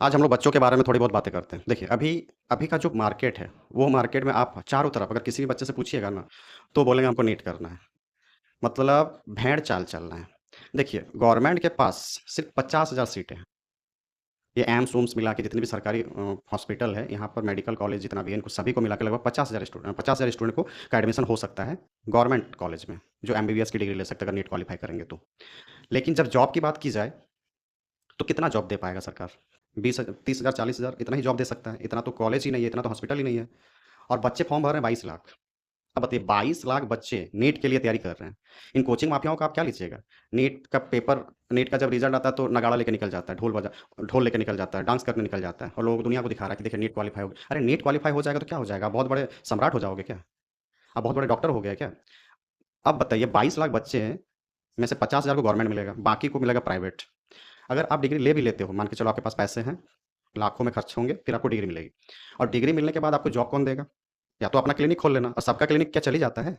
आज हम लोग बच्चों के बारे में थोड़ी बहुत बातें करते हैं। देखिए, अभी अभी का जो मार्केट है, वो मार्केट में आप चारों तरफ अगर किसी भी बच्चे से पूछिएगा ना, तो बोलेंगे हमको नीट करना है। मतलब भेड़-चाल चल रहा है। देखिए, गवर्नमेंट के पास सिर्फ़ 50,000 सीटें हैं। ये एम्स-वूम्स मिला के जितने भी सरकारी हॉस्पिटल है, यहाँ पर मेडिकल कॉलेज जितना भी है, इनको सभी को मिला के लगभग 50,000 स्टूडेंट को का एडमिशन हो सकता है गवर्नमेंट कॉलेज में, जो एमबीबीएस की डिग्री ले सकते हैं अगर नीट क्वालीफाई करेंगे तो। लेकिन जब जॉब की बात की जाए तो कितना जॉब दे पाएगा सरकार? 20 30,000 40,000 इतना ही जॉब दे सकता है। इतना तो कॉलेज ही नहीं है, इतना तो हॉस्पिटल ही नहीं है। और बच्चे फॉर्म भर रहे हैं 22 लाख। अब बताइए 22 लाख बच्चे नीट के लिए तैयारी कर रहे हैं। इन कोचिंग माफियाओं का आप क्या लीजिएगा? नीट का जब रिज़ल्ट आता है तो नगाड़ा लेके निकल जाता है, ढोल लेके निकल जाता है, डांस करने निकल जाता है और लोगों को दुनिया को दिखा रहा है कि देखिए नीट क्वालीफाई हो गया। अरे नीट क्वालीफाई हो जाएगा तो क्या हो जाएगा? आप बहुत बड़े सम्राट हो जाओगे क्या? आप बहुत बड़े डॉक्टर हो गए क्या? अब बताइए 22 लाख बच्चे हैं, में से 50,000 को गवर्नमेंट मिलेगा, बाकी को मिलेगा प्राइवेट। अगर आप डिग्री ले भी लेते हो, मान के चलो आपके पास पैसे हैं, लाखों में खर्च होंगे, फिर आपको डिग्री मिलेगी और डिग्री मिलने के बाद आपको जॉब कौन देगा? या तो अपना क्लिनिक खोल लेना और सबका क्लिनिक क्या चल ही जाता है?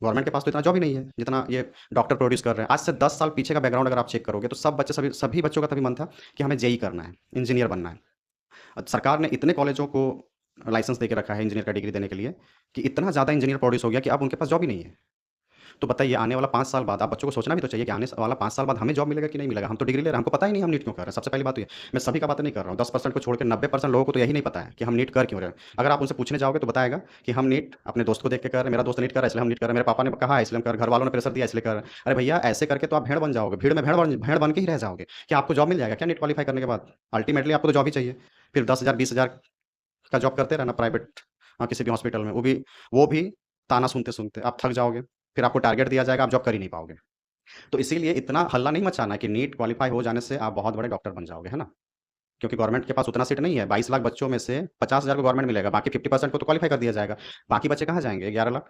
गवर्नमेंट के पास तो इतना जॉब ही नहीं है, जितना ये डॉक्टर प्रोड्यूस कर रहे हैं। आज से 10 साल पीछे का बैकग्राउंड अगर आप चेक करोगे, तो सब बच्चे सभी बच्चों का तभी मन था कि हमें जेईई करना है, इंजीनियर बनना है। सरकार ने इतने कॉलेजों को लाइसेंस दे के रखा है इंजीनियर का डिग्री देने के लिए, कि इतना ज़्यादा इंजीनियर प्रोड्यूस हो गया कि अब उनके पास जॉब ही नहीं है। तो बताइए आने वाला 5 साल बाद आप बच्चों को सोचना भी तो चाहिए कि आने वाला 5 साल बाद हमें जॉब मिलेगा कि नहीं मिलेगा। हम तो डिग्री ले रहे हैं, हमको पता ही नहीं हम नीट क्यों कर रहे हैं। सबसे पहली बात तो ये, मैं सभी का बातें नहीं कर रहा हूँ, 10% को छोड़ के 90% लोगों को तो यही नहीं पता है कि हम नीट कर क्यों रहे हैं। अगर आप उनसे पूछने जाओगे तो बताएगा कि हम नीट अपने दोस्त को देख के कर रहे हैं, मेरा दोस्त नीट कर रहा है इसलिए हम नीट कर रहे हैं, मेरे पापा ने कहा है इसलिए हम कर, घर वालों ने प्रेशर दिया इसलिए कर रहे हैं। अरे भैया ऐसे करके तो आप भेड़ बन जाओगे, भीड़ में भेड़ बन के ही रह जाओगे। क्या आपको जॉब मिल जाएगा क्या नीट क्वालीफाई करने के बाद? अल्टीमेटली आपको तो जॉब ही चाहिए। फिर 10,000 20,000 का जॉब करते रहना प्राइवेट किसी भी हॉस्पिटल में, वो भी ताना सुनते-सुनते आप थक जाओगे। फिर आपको टारगेट दिया जाएगा, आप जॉब कर ही नहीं पाओगे। तो इसीलिए इतना हल्ला नहीं मचाना है कि नीट क्वालीफाई हो जाने से आप बहुत बड़े डॉक्टर बन जाओगे, है ना? क्योंकि गवर्नमेंट के पास उतना सीट नहीं है, 22 लाख बच्चों में से 50,000 को गवर्नमेंट मिलेगा, बाकी 50% को तो क्वालीफाई कर दिया जाएगा। बाकी बच्चे कहाँ जाएँगे? 11 लाख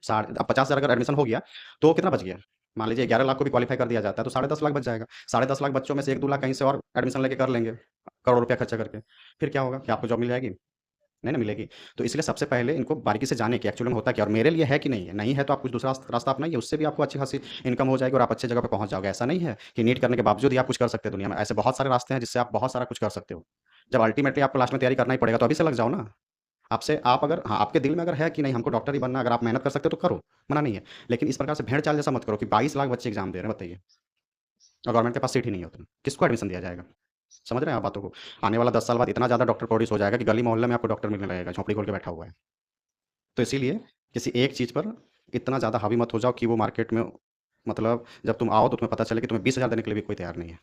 साढ़े अब 50,000 अगर एडमिशन हो गया, तो कितना बच गया? मान लीजिए 11 लाख को भी क्वालीफाई कर दिया जाता है, तो साढ़े 10 लाख बच जाएगा। साढ़े 10 लाख बच्चों में से 1-2 लाख कहीं से और एडमिशन लेके कर लेंगे, करोड़ों रुपया खर्चा करके। फिर क्या होगा? क्या आपको जॉब मिल जाएगी? नहीं ना मिलेगी। तो इसलिए सबसे पहले इनको बारीकी से जानें कि एक्चुअली में होता क्या है और मेरे लिए है कि नहीं है। नहीं है तो आप कुछ दूसरा रास्ता अपनाइए, उससे भी आपको अच्छी खासी इनकम हो जाएगी और आप अच्छी जगह पे पहुँच जाओगे। ऐसा नहीं है कि नीट करने के बावजूद ही आप कुछ कर सकते हैं दुनिया में। ऐसे बहुत सारे रास्ते हैं जिससे आप बहुत सारा कुछ कर सकते हो। जब अल्टीमेटली आपको लास्ट में तैयारी करना ही पड़ेगा तो अभी से लग जाओ ना। आपसे आप अगर हाँ, आपके दिल में अगर है कि नहीं हमको डॉक्टर ही बनना है, अगर आप मेहनत कर सकते हो तो करो, मना नहीं है। लेकिन इस प्रकार से भेड़-चाल जैसा मत करो कि 22 लाख बच्चे एग्ज़ाम दे रहे हैं बताइए और गवर्नमेंट के पास सीट ही नहीं है उतना। किसको एडमिशन दिया जाएगा? समझ रहे हैं आप बातों को? आने वाला 10 साल बाद इतना ज़्यादा डॉक्टर प्रोड्यूस हो जाएगा कि गली-मोहल्ले में आपको डॉक्टर मिलने लगेगा, झोंपड़ी खोल के बैठा हुआ है। तो इसीलिए किसी एक चीज़ पर इतना ज़्यादा हावी मत हो जाओ कि वो मार्केट में मतलब जब तुम आओ तो तुम्हें पता चले कि तुम्हें 20,000 देने के लिए भी कोई तैयार नहीं है।